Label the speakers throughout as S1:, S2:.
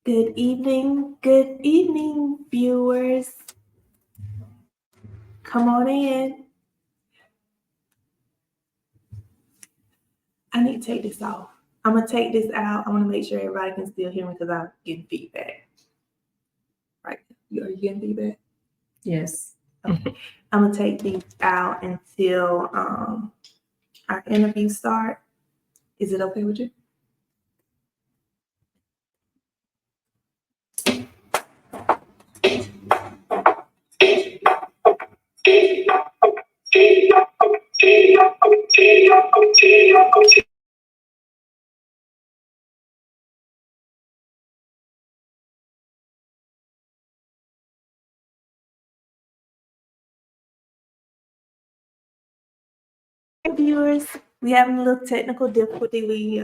S1: Good evening, viewers. Come on in. I need to take this off. I'm going to take this out. I want to make sure everybody can still hear me because I'm getting feedback. Right? Are you getting feedback?
S2: Yes.
S1: Okay. I'm going to take these out until our interview start. Is it okay with you? Viewers, we having a little technical difficulty. We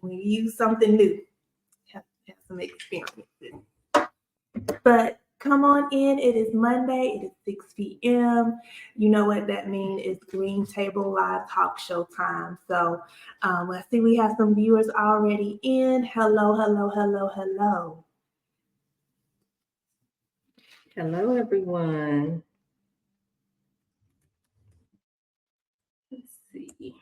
S1: use something new. Have some experience. But come on in. It is Monday. It is 6 p.m. You know what that means. It's Green Table Live Talk Show time. So I see we have some viewers already in. Hello.
S2: Hello, everyone. Let's see.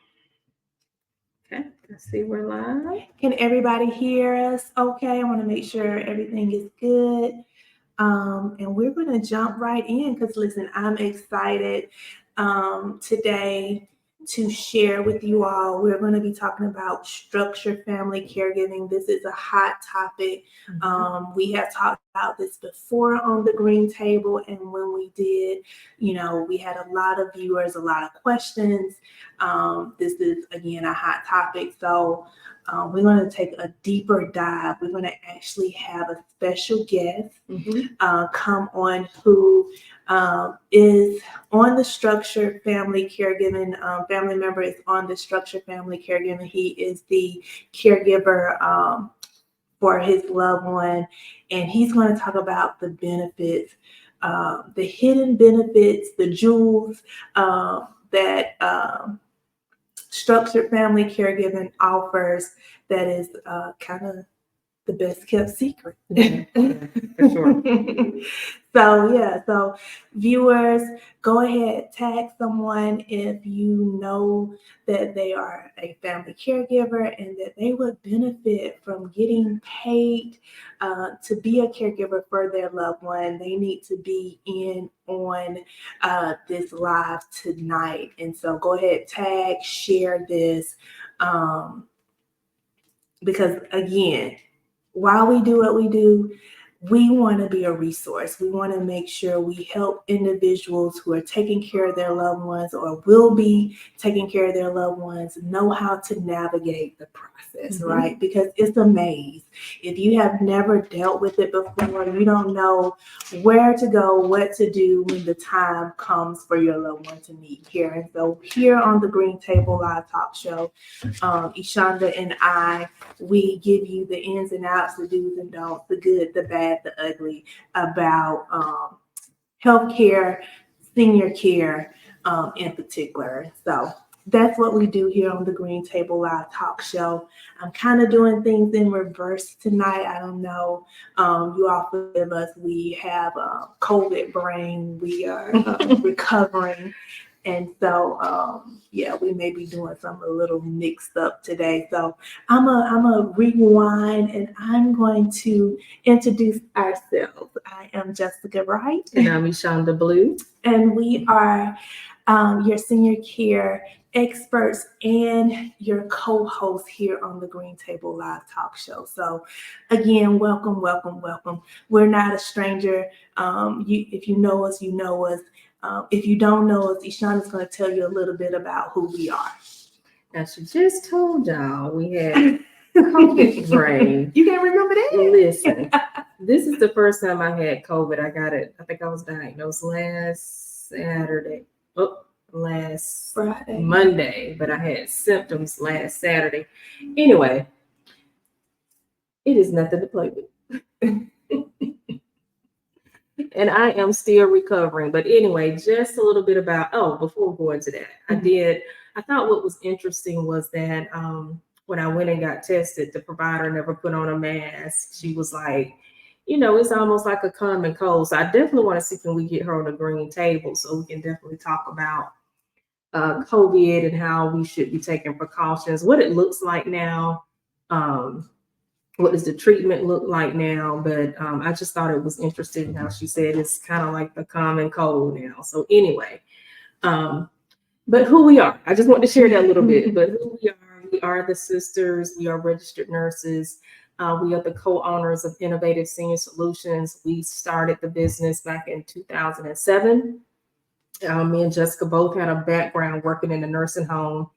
S2: Okay, I see we're live.
S1: Can everybody hear us? Okay, I want to make sure everything is good. And we're going to jump right in because, listen, I'm excited today to share with you all. We're going to be talking about structured family caregiving. This is a hot topic. We have talked about this before on the Green Table, and when we did, we had a lot of viewers, a lot of questions. This is, again, a hot topic. So we're going to take a deeper dive. We're going to actually have a special guest come on who is on the structured family caregiving. Family member is on the structured family caregiving. He is the caregiver for his loved one, and he's going to talk about the benefits, the hidden benefits, the jewels that structured family caregiving offers that is kind of the best kept secret.
S2: Yeah, for sure.
S1: So viewers, go ahead, tag someone if you know that they are a family caregiver and that they would benefit from getting paid to be a caregiver for their loved one. They need to be in on this live tonight. And so go ahead, tag, share this, because again, while we do what we do, we want to be a resource. We want to make sure we help individuals who are taking care of their loved ones or will be taking care of their loved ones know how to navigate the process, right? Because it's a maze. If you have never dealt with it before, you don't know where to go, what to do when the time comes for your loved one to need care. And so here on the Green Table Live Talk Show, Ishonda and I, we give you the ins and outs, the do's and don'ts, the good, the bad, the ugly about healthcare, senior care in particular. So that's what we do here on the Green Table Live Talk Show. I'm kind of doing things in reverse tonight. I don't know. You all forgive us. We have COVID brain. We are recovering. And so, we may be doing something a little mixed up today. So I'm a rewind and I'm going to introduce ourselves. I am Jessica Wright.
S2: And I'm Ishonda Blue.
S1: And we are your senior care experts and your co-host here on the Green Table Live Talk Show. So again, welcome. We're not a stranger. If you know us, you know us. If you don't know us, Ishonda's going to tell you a little bit about who we are.
S2: Now, she just told y'all we had COVID brain.
S1: You can't remember that?
S2: Listen, this is the first time I had COVID. I got it. I think I was diagnosed last Saturday. Last
S1: Friday.
S2: Monday, but I had symptoms last Saturday. Anyway, it is nothing to play with. And I am still recovering. But anyway, just a little bit about, before we go into that, I thought what was interesting was that when I went and got tested, the provider never put on a mask. She was like, you know, it's almost like a common cold. So I definitely want to see, can we get her on the green table so we can definitely talk about COVID and how we should be taking precautions, what it looks like now, um, what does the treatment look like now. But I just thought it was interesting how she said it's kind of like the common cold now. So anyway, um, but who we are, I just want to share that a little bit. But who we are the sisters. We are registered nurses. We are the co-owners of Innovative Senior Solutions. We started the business back in 2007. Me and Jessica both had a background working in a nursing home.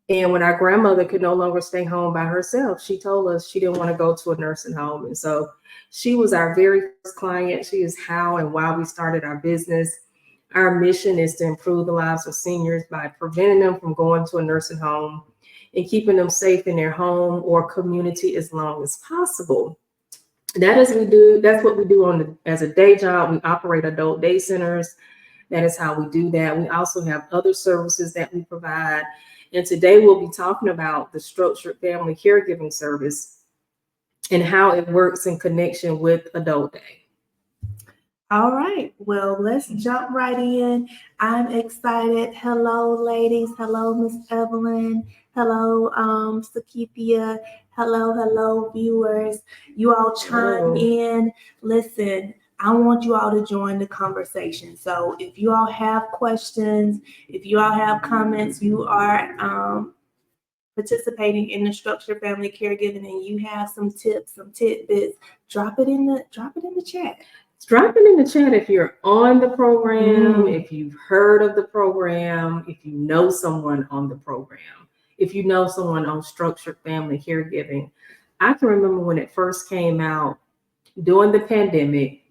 S2: And when our grandmother could no longer stay home by herself, she told us she didn't want to go to a nursing home. And so she was our very first client. She is how and why we started our business. Our mission is to improve the lives of seniors by preventing them from going to a nursing home and keeping them safe in their home or community as long as possible. That's what we do as a day job. We operate adult day centers. That is how we do that. We also have other services that we provide. And today we'll be talking about the structured family caregiving service and how it works in connection with Adult Day.
S1: All right, well, let's jump right in. I'm excited. Hello, ladies. Hello, Miss Evelyn. Hello, Sakithia. Hello, viewers. You all chime in. Listen, I want you all to join the conversation. So if you all have questions, if you all have comments, you are participating in the structured family caregiving and you have some tips, some tidbits, drop it in the chat.
S2: Drop it in the chat if you're on the program, if you've heard of the program, if you know someone on the program, if you know someone on structured family caregiving. I can remember when it first came out during the pandemic,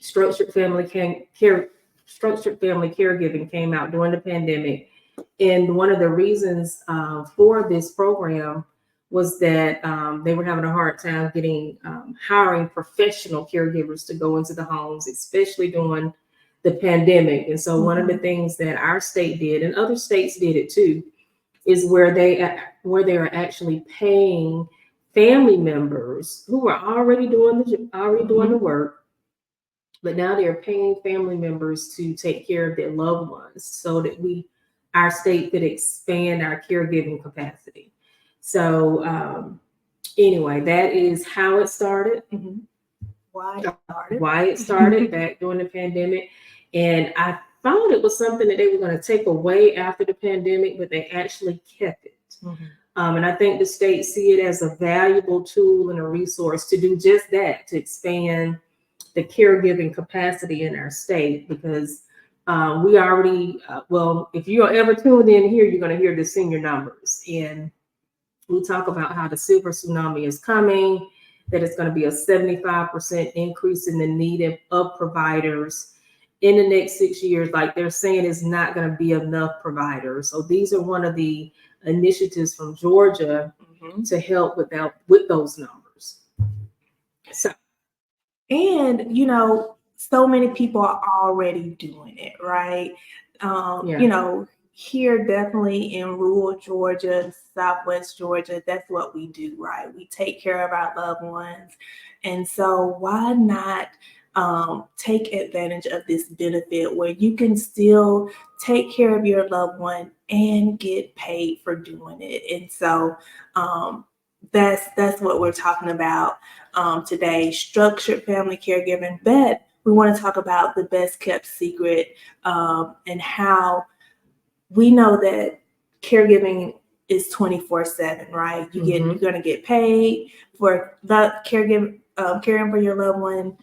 S2: structured family caregiving came out during the pandemic. And one of the reasons for this program was that they were having a hard time hiring professional caregivers to go into the homes, especially during the pandemic. And so one of the things that our state did, and other states did it too, is where they are actually paying family members who are already doing the work, but now they're paying family members to take care of their loved ones so that our state could expand our caregiving capacity. So anyway, that is how it started. Why it started back during the pandemic. And I thought it was something that they were going to take away after the pandemic, but they actually kept it. And I think the state see it as a valuable tool and a resource to do just that, to expand the caregiving capacity in our state, because we already, if you're ever tuned in here, you're going to hear the senior numbers. And we talk about how the silver tsunami is coming, that it's going to be a 75% increase in the need of providers in the next 6 years. Like they're saying, it's not going to be enough providers. So these are one of the initiatives from Georgia to help with those numbers. So,
S1: and so many people are already doing it, right? Here definitely in rural Georgia, Southwest Georgia, that's what we do, right? We take care of our loved ones. And so why not take advantage of this benefit where you can still take care of your loved one and get paid for doing it? And so that's what we're talking about today, structured family caregiving. But we want to talk about the best kept secret and how we know that caregiving is 24/7, right? You're going to get paid for the caring for your loved one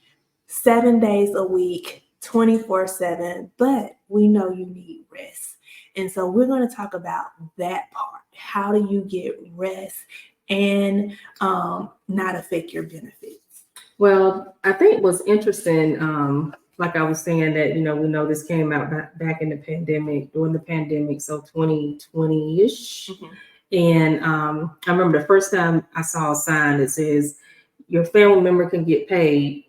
S1: 7 days a week, 24/7, but we know you need rest. And so we're going to talk about that part. How do you get rest and not affect your benefits?
S2: Well, I think what's interesting, like I was saying, that we know this came out back in the pandemic, during the pandemic, so 2020-ish. And I remember the first time I saw a sign that says your family member can get paid,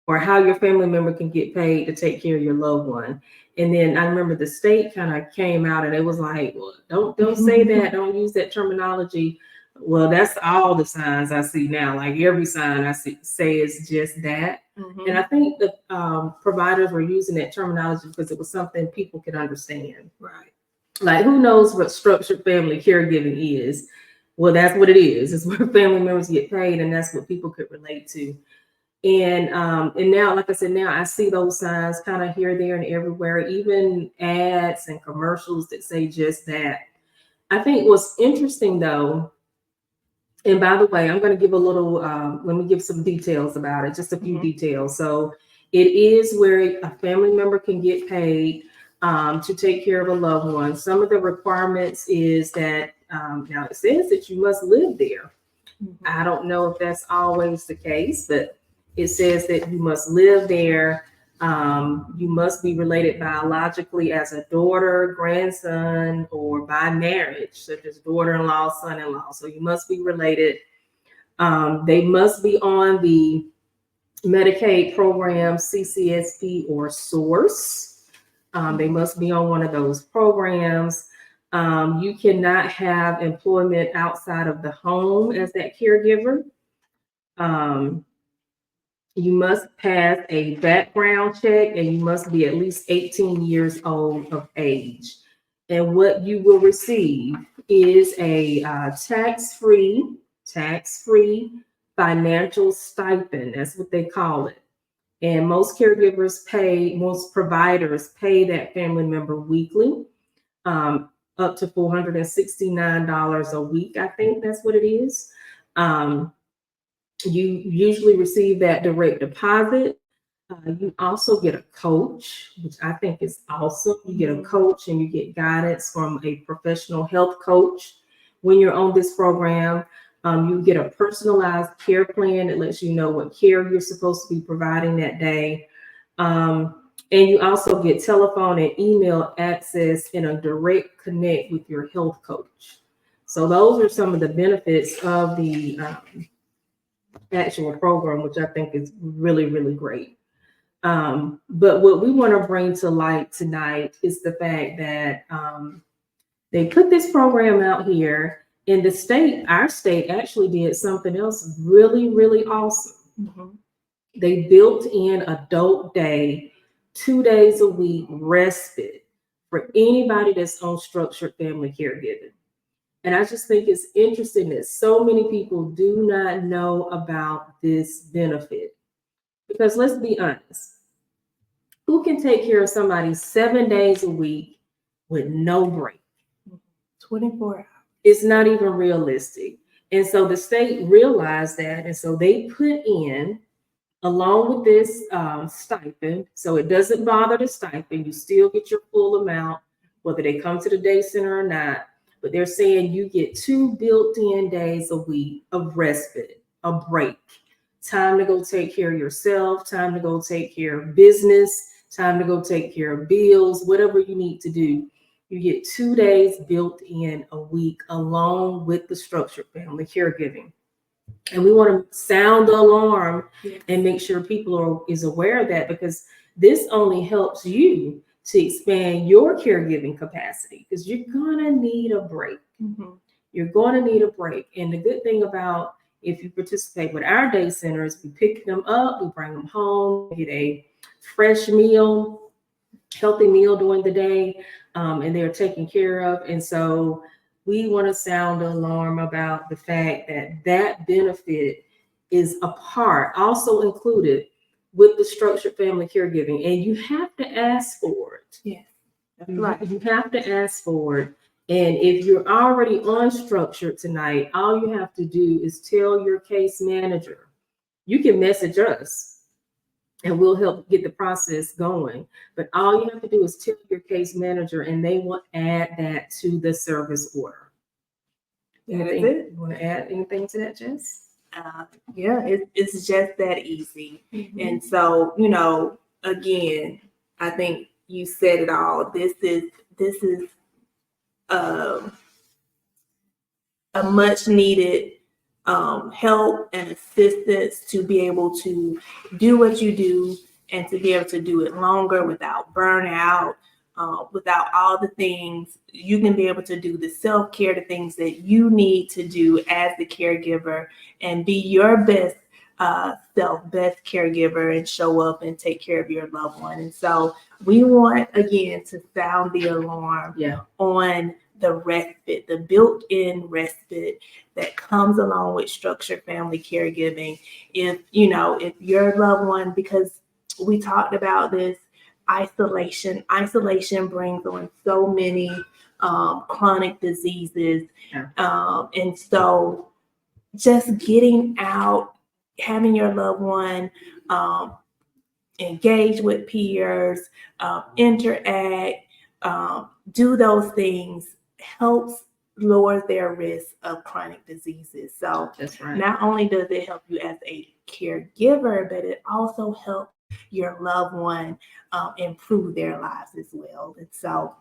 S2: or how your family member can get paid to take care of your loved one. And then I remember the state kind of came out and it was like, well, don't say that, don't use that terminology. Well, that's all the signs I see now. Like every sign I see says just that. And I think the providers were using that terminology because it was something people could understand.
S1: Right.
S2: Like, who knows what structured family caregiving is? Well, that's what it is. It's where family members get paid, and that's what people could relate to. And now, like I said, now I see those signs kind of here, there, and everywhere, even ads and commercials that say just that. I think what's interesting though, and by the way, I'm going to give a little, let me give some details about it, just a few details. So it is where a family member can get paid to take care of a loved one. Some of the requirements is that, now it says that you must live there. I don't know if that's always the case, but it says that you must live there. You must be related biologically as a daughter, grandson, or by marriage, such as daughter-in-law, son-in-law. So you must be related. They must be on the Medicaid program, CCSP, or Source. They must be on one of those programs. You cannot have employment outside of the home as that caregiver. You must pass a background check and you must be at least 18 years old of age. And what you will receive is a tax-free financial stipend. That's what they call it. And most providers pay that family member weekly, up to $469 a week. I think that's what it is. You usually receive that direct deposit. You also get a coach, which I think is awesome. You get a coach and you get guidance from a professional health coach when you're on this program. You get a personalized care plan that lets you know what care you're supposed to be providing that day. And you also get telephone and email access and a direct connect with your health coach. So those are some of the benefits of the actual program, which I think is really, really great. But what we want to bring to light tonight is the fact that they put this program out here in the state. Our state actually did something else really, really awesome. They built in adult day, 2 days a week respite for anybody that's on structured family caregiving. And I just think it's interesting that so many people do not know about this benefit. Because let's be honest, who can take care of somebody 7 days a week with no break?
S1: 24 hours.
S2: It's not even realistic. And so the state realized that. And so they put in, along with this stipend, so it doesn't bother the stipend, you still get your full amount, whether they come to the day center or not. But they're saying you get 2 built-in days a week of respite, a break, time to go take care of yourself, time to go take care of business, time to go take care of bills, whatever you need to do. You get 2 days built in a week along with the structured family caregiving. And we want to sound the alarm and make sure people is aware of that, because this only helps you to expand your caregiving capacity, because you're going to need a break. You're going to need a break. And the good thing about if you participate with our day centers, we pick them up, we bring them home, get a fresh meal, healthy meal during the day, and they're taken care of. And so we want to sound the alarm about the fact that that benefit is a part, also included with the structured family caregiving. And you have to ask for it.
S1: Yeah, that's
S2: right. You have to ask for it. And if you're already on structured tonight, all you have to do is tell your case manager. You can message us and we'll help get the process going. But all you have to do is tell your case manager and they will add that to the service order.
S1: That is it.
S2: You want to add anything to that, Jess?
S1: Yeah, it's just that easy. And so, you know, again, I think you said it all. This is a much needed help and assistance to be able to do what you do and to be able to do it longer without burnout, without all the things. You can be able to do the self-care, the things that you need to do as the caregiver, and be your best best caregiver, and show up and take care of your loved one. And so we want, again, to sound the alarm on the respite, the built-in respite that comes along with structured family caregiving. If your loved one, because we talked about this, isolation brings on so many chronic diseases. And so just getting out, having your loved one engage with peers, interact, do those things helps lower their risk of chronic diseases. So
S2: that's right.
S1: Not only does it help you as a caregiver, but it also helps your loved one improve their lives as well. And so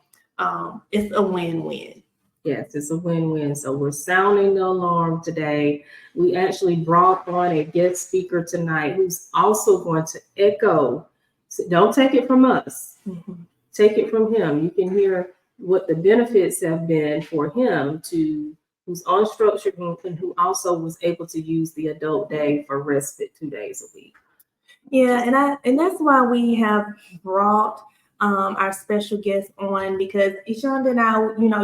S1: it's a win-win.
S2: Yes, it's a win-win. So we're sounding the alarm today. We actually brought on a guest speaker tonight who's also going to echo. So don't take it from us.
S1: Mm-hmm.
S2: Take it from him. You can hear what the benefits have been for him who's unstructured and who also was able to use the adult day for respite 2 days a week.
S1: Yeah, and that's why we have brought our special guest on, because Ishonda and I,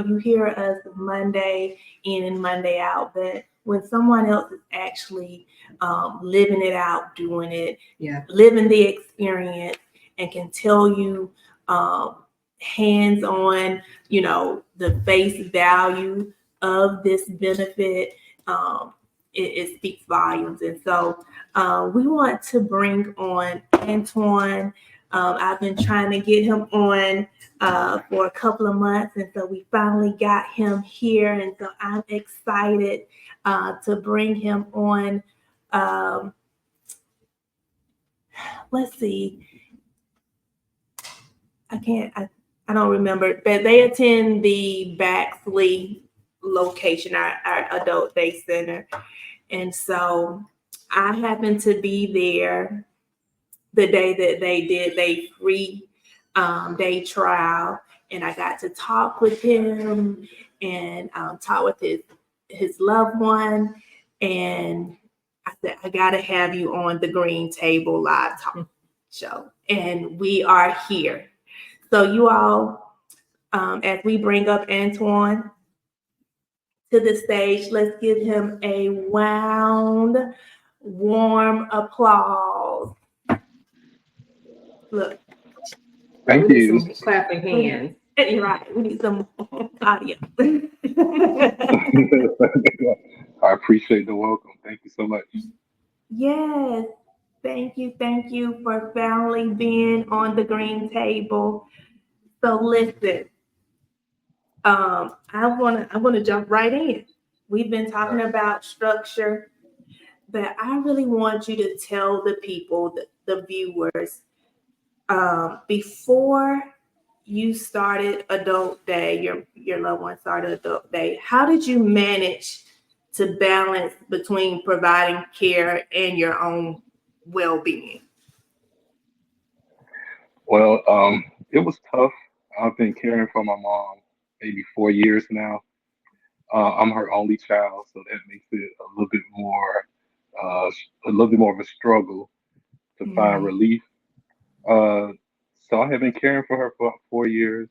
S1: you hear us Monday in and Monday out, but when someone else is actually living it out, doing it, living the experience, and can tell you hands on, the face value of this benefit, it speaks volumes. And so we want to bring on Antoine. I've been trying to get him on for a couple of months, and so we finally got him here. And so I'm excited to bring him on. Let's see. I don't remember, but they attend the Baxley location, our adult day center. And so I happened to be there the day that they did their free day trial, and I got to talk with him and talk with his loved one. And I said, I got to have you on the Green Table Live Talk show. And we are here. So you all, as we bring up Antoine to the stage, let's give him a warm applause. Look.
S3: Thank you.
S2: Some clapping hands.
S1: You're right. We need some audio.
S3: I appreciate the welcome. Thank you so much.
S1: Yes. Thank you for finally being on the Green Table. So listen, I wanna jump right in. We've been talking about structure, but I really want you to tell the people, the viewers, before you started adult day, your loved one started adult day, how did you manage to balance between providing care and your own well-being?
S3: Well, it was tough. I've been caring for my mom maybe 4 years now. I'm her only child, so that makes it uh, a little bit more of a struggle to find
S1: Mm-hmm.
S3: relief. Uh, so I have been caring for her for about 4 years,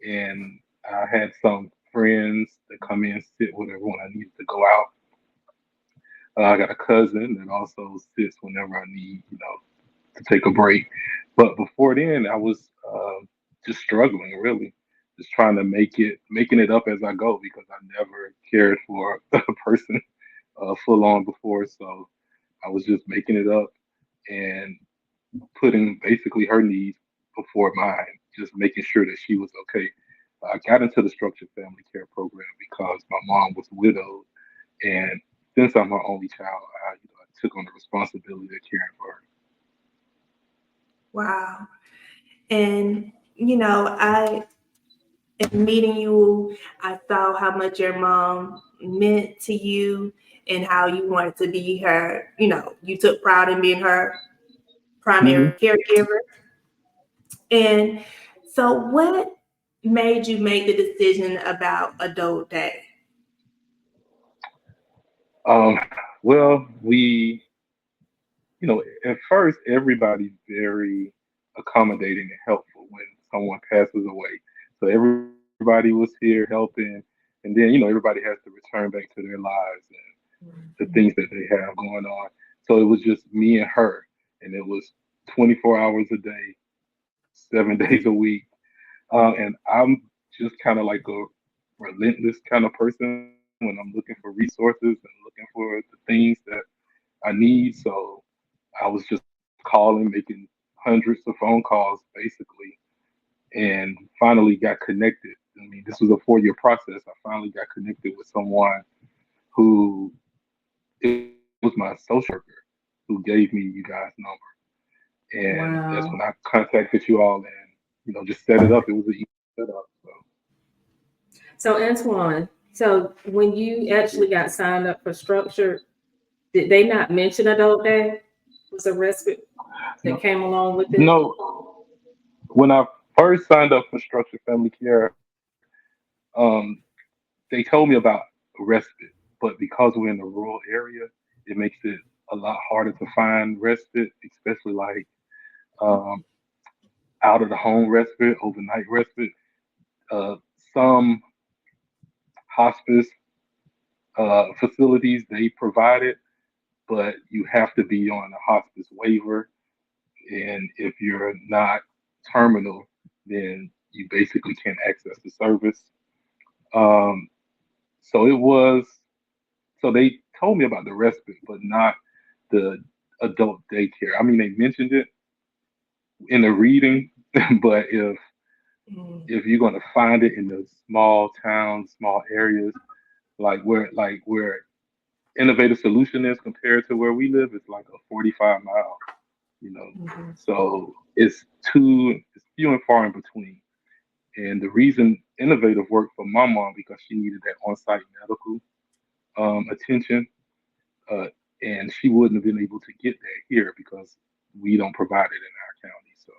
S3: and I had some friends that come in, sit with her when I needed to go out. I got a cousin that also sits whenever I need, to take a break. But before then, I was just struggling, really, just trying to making it up as I go because I never cared for a person full on before. So I was just making it up and putting basically her needs before mine, just making sure that she was okay. I got into the structured family care program because my mom was widowed, and since I'm her only child, I took on the responsibility of caring for her.
S1: Wow. And I in meeting you, I saw how much your mom meant to you and how you wanted to be her, you took pride in being her
S3: Hmm.
S1: primary caregiver. And So, what made you make the decision about Adult Day?
S3: Um, well, at first everybody's very accommodating and helpful when someone passes away. So everybody was here helping, and then everybody has to return back to their lives and the things that they have going on. So it was just me and her, and it was 24 hours a day, 7 days a week. And I'm just kind of like a relentless kind of person when I'm looking for resources and looking for the things that I need. So I was just calling, making hundreds of phone calls basically, and finally got connected. I mean, this was a 4-year process. I finally got connected with someone who it was my social worker who gave me you guys' number. And that's when
S2: Wow.
S3: I contacted you all and, just set it up. It was an easy setup. So,
S2: So Antoine, so when you actually got signed up for structure, did they not mention adult day? Was a respite that
S3: no,
S2: came along with it?
S3: no, when I first signed up for Structured Family Care, um, they told me about respite, but because we're in the rural area, it makes it a lot harder to find respite, especially like um, out of the home respite, overnight respite. Uh, some hospice facilities they provide it, but you have to be on a hospice waiver, and if you're not terminal, then you basically can't access the service. Um, so it was so they told me about the respite, but not the adult daycare. I mean, they mentioned it in the reading, but
S1: Mm,
S3: if you're going to find it in the small towns, small areas, like where innovative solution is compared to where we live, it's like a 45 mile, you know.
S1: mhm,
S3: So it's few and far in between. And the reason innovative worked for my mom because she needed that on-site medical attention, uh, and she wouldn't have been able to get that here because we don't provide it in our county. So.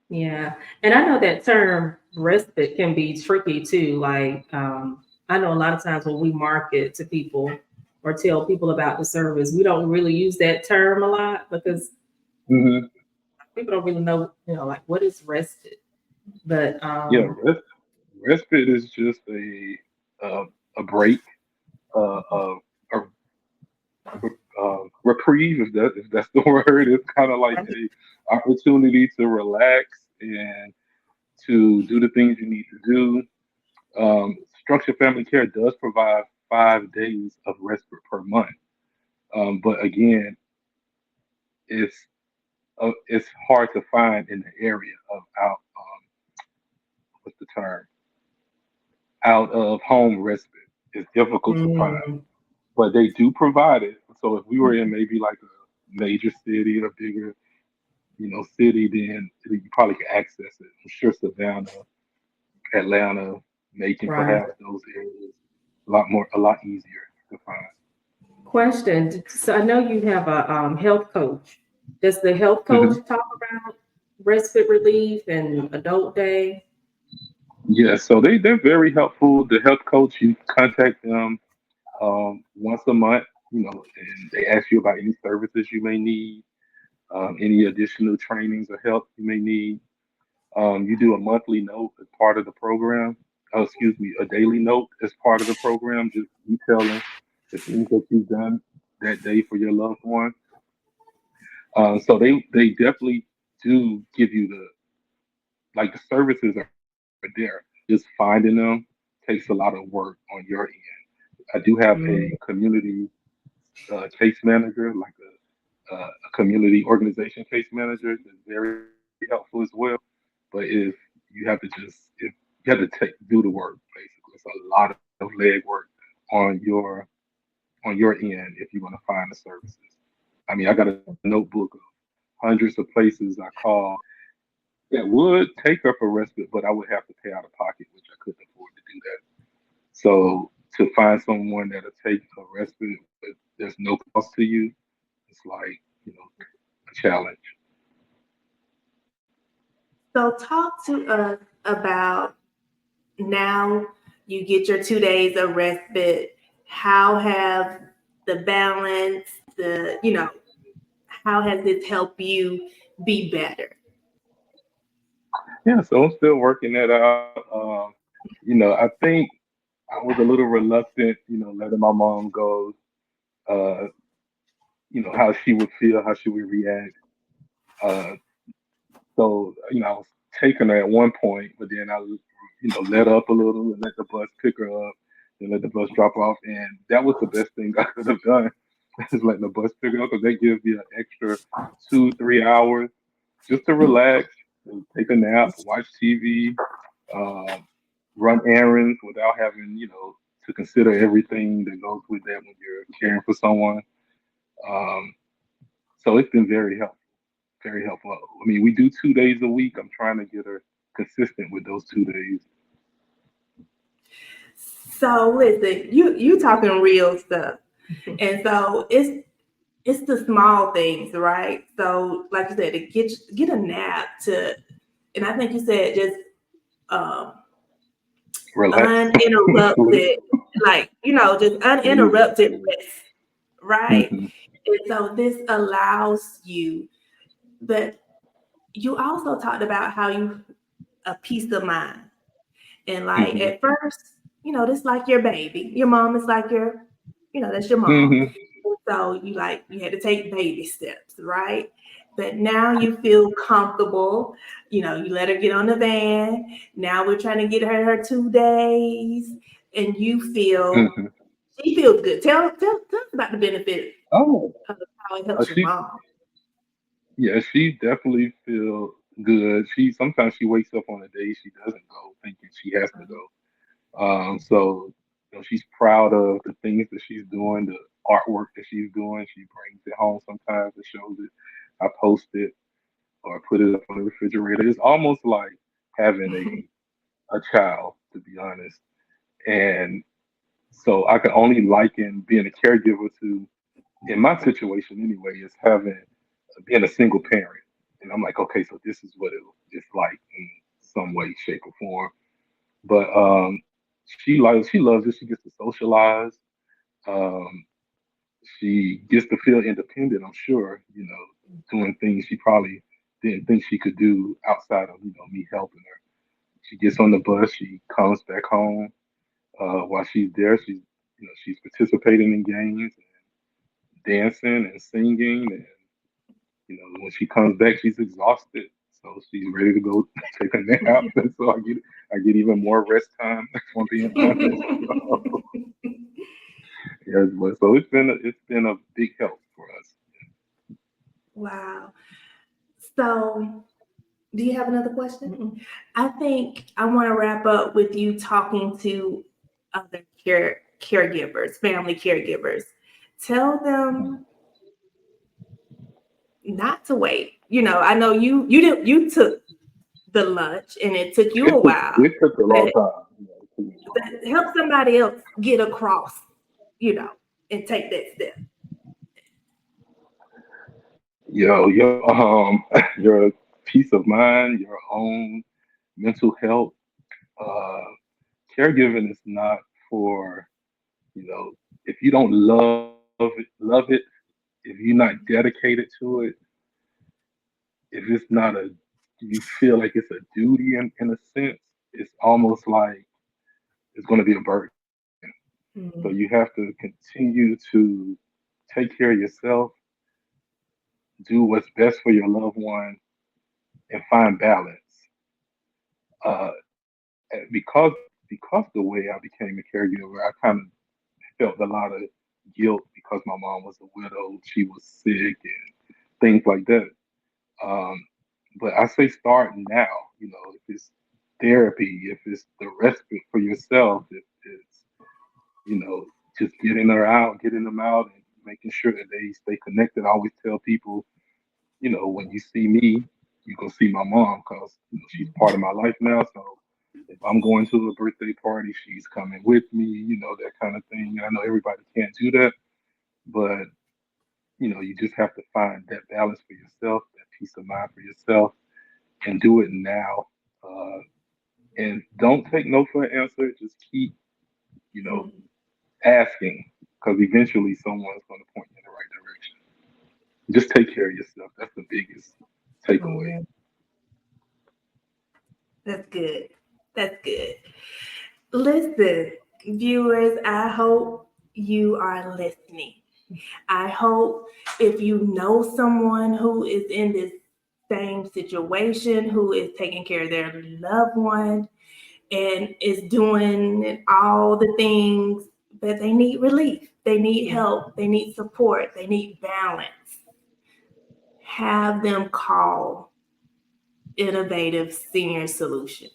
S2: Yeah. And I know that term respite can be tricky too. Like, I know a lot of times when we market to people or tell people about the service, we don't really use that term a lot because
S3: Hmm.
S2: people don't really know, like what is respite. But
S3: Yeah, respite is just uh, a break, a reprieve, if that's the word. It's kind of like a opportunity to relax and to do the things you need to do. Structured family care does provide 5 days of respite per month, but again, it's it's hard to find in the area of out what's the term out of home respite. It's difficult to find,
S2: mm,
S3: but they do provide it. So if we were in maybe like a major city or bigger city, then you probably could access it. I'm sure Savannah, Atlanta, Macon,
S2: right.
S3: perhaps those areas, a lot easier to find.
S2: Question. So I know you have a health coach. Does the health coach
S3: Hmm.
S2: talk about respite relief and adult day?
S3: Yeah, so they're very helpful. The health coach, you contact them once a month, and they ask you about any services you may need, any additional trainings or help you may need. You do a monthly note as part of the program. Oh, excuse me, a daily note as part of the program, just detailing the things that you've done that day for your loved one. So they definitely do give you the services are there. Just finding them takes a lot of work on your end. I do have a
S2: Mm,
S3: community case manager, like a community organization case manager that's very helpful as well. But if you have to do the work basically. It's a lot of leg work on your end if you're going to find the services. I mean, I got a notebook of hundreds of places I call that would take her for respite, but I would have to pay out of pocket, which I couldn't afford to do that. So to find someone that'll take a respite, but there's no cost to you, it's like a challenge.
S1: So talk to us about now you get your 2 days of respite. How have the balance, how has this helped you be better?
S3: Yeah, so I'm still working that out. I think I was a little reluctant, letting my mom go. Uh, how she would feel, how she would react. Uh, so I was taking her at one point, but then I, let up a little and let the bus pick her up, and let the bus drop off, and that was the best thing I could have done. Is letting the bus pick her up because they give you an extra 2, 3 hours just to relax, and take a nap, watch TV, um, run errands without having, to consider everything that goes with that when you're caring for someone. Um, so it's been very helpful, very helpful. I mean, we do 2 days a week. I'm trying to get her consistent with those 2 days.
S1: So listen, you talking real stuff. And so it's the small things, right? So like you said, to get a nap to, and I think you said just um
S3: Relax, sleep,
S1: uninterrupted, like, just
S3: sleep.
S1: uninterrupted rest, right?
S3: Hmm.
S1: And so this allows you, but you also talked about how you a peace of mind. And like
S3: Hmm.
S1: at first, this like your baby. Your mom is like that's your mom.
S3: Hmm.
S1: So you had to take baby steps, right? But now you feel comfortable. You let her get on the van. Now we're trying to get her 2 days, and you feel
S3: Hmm.
S1: she feels good. Tell us about the benefit
S3: Oh,
S1: of how it helps your
S3: she,
S1: mom.
S3: yeah, she definitely feel good. Sometimes she wakes up on a day she doesn't go, thinking she has to go. So she's proud of the things that she's doing, the artwork that she's doing. She brings it home sometimes and shows it. I post it or put it up on the refrigerator. It's almost like having a child, to be honest. And so I can only liken being a caregiver to, in my situation anyway, is having being a single parent. And I'm like, okay, so this is what it's like in some way, shape, or form. But she loves it. She gets to socialize. Um, she gets to feel independent. I'm sure, doing things she probably didn't think she could do outside of me helping her. She gets on the bus. She comes back home. While she's there, she's participating in games, dancing and singing, and when she comes back, she's exhausted. So she's ready to go take a nap. And so I get even more rest time, if I'm being honest. Yeah, but so it's been a big help for us.
S1: Wow. So do you have another question?
S2: Mm-mm.
S1: I think I want to wrap up with you talking to other caregivers, family caregivers. Tell them not to wait. I know you took the lunch and it took you a while,
S3: It took a long
S1: but,
S3: time. It took me a long
S1: but help somebody else get across, you know, and take that step.
S3: your peace of mind, your own mental health. Uh, Caregiving is not for if you don't love it, if you're not dedicated to it, if it's not you feel like it's a duty in a sense, it's almost like it's going to be a burden. So you
S1: Mhm.
S3: have to continue to take care of yourself, do what's best for your loved one, and find balance. And because the way I became a caregiver, I kind of felt a lot of guilt because my mom was a widow, she was sick, and things like that. Um, but I say start now. If it's therapy, if it's the respite for yourself, if it's just getting her out, getting them out, and making sure that they stay connected. I always tell people, when you see me, you go see my mom because she's part of my life now. So if I'm going to a birthday party, she's coming with me, that kind of thing. I know everybody can't do that, but you just have to find that balance for yourself, that peace of mind for yourself, and do it now. And don't take no for an answer. Just keep, you know, asking, because eventually someone's going to point you in the right direction. Just take care of yourself. That's the biggest
S2: Oh,
S3: takeaway.
S2: yeah.
S1: That's good. That's good. Listen, viewers, I hope you are listening. I hope if you know someone who is in this same situation, who is taking care of their loved one and is doing all the things, but they need relief, they need help, they need support, they need balance, have them call Innovative Senior Solutions.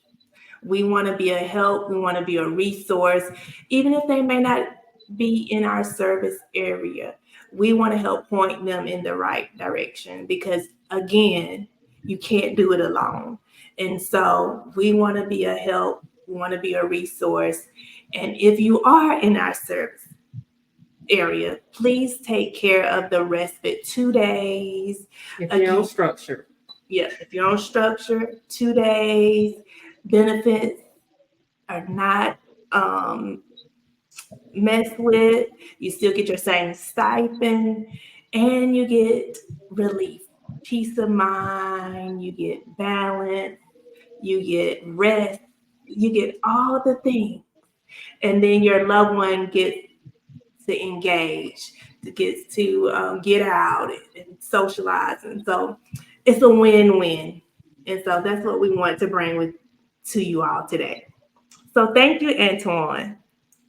S1: We want to be a help. We want to be a resource, even if they may not be in our service area. We want to help point them in the right direction because, again, you can't do it alone. And so we want to be a help. We want to be a resource. And if you are in our service area, please take care of the respite 2 days.
S2: If you're
S1: Again,
S2: on structure.
S1: yeah, if you're on structure, 2 days, benefits are not messed with. You still get your same stipend and you get relief, peace of mind, you get balance, you get rest, you get all the things. And then your loved one gets to engage, to get to get out and socialize. And so it's a win-win. And so that's what we want to bring to you all today. So thank you, Antoine.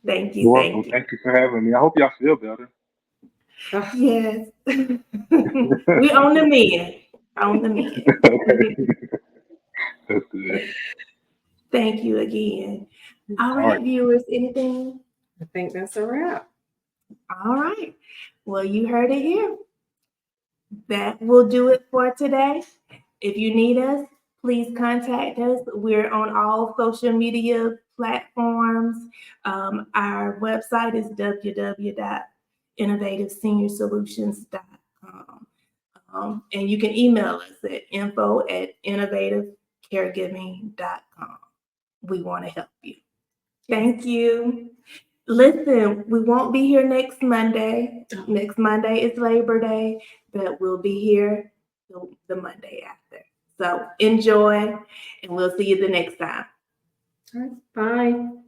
S1: Thank you,
S3: You're welcome.
S1: thank you.
S3: Thank you for having me. I hope y'all feel better.
S2: Ah,
S1: Yes. We on the mend. On the
S3: Okay,
S1: mend.
S3: that's good.
S1: Thank you again. All
S3: All
S1: right,
S3: right.
S1: viewers, anything?
S2: I think that's a wrap.
S1: All right. Well, you heard it here. That will do it for today. If you need us, please contact us. We're on all social media platforms. Our website is www.innovativesenior.solutions.com. And you can email us at info@innovativecaregiving.com. We want to help you. Thank you. Listen, we won't be here next Monday. Next Monday is Labor Day, but we'll be here the Monday after. So enjoy, and we'll see you the next time.
S2: All right. Bye.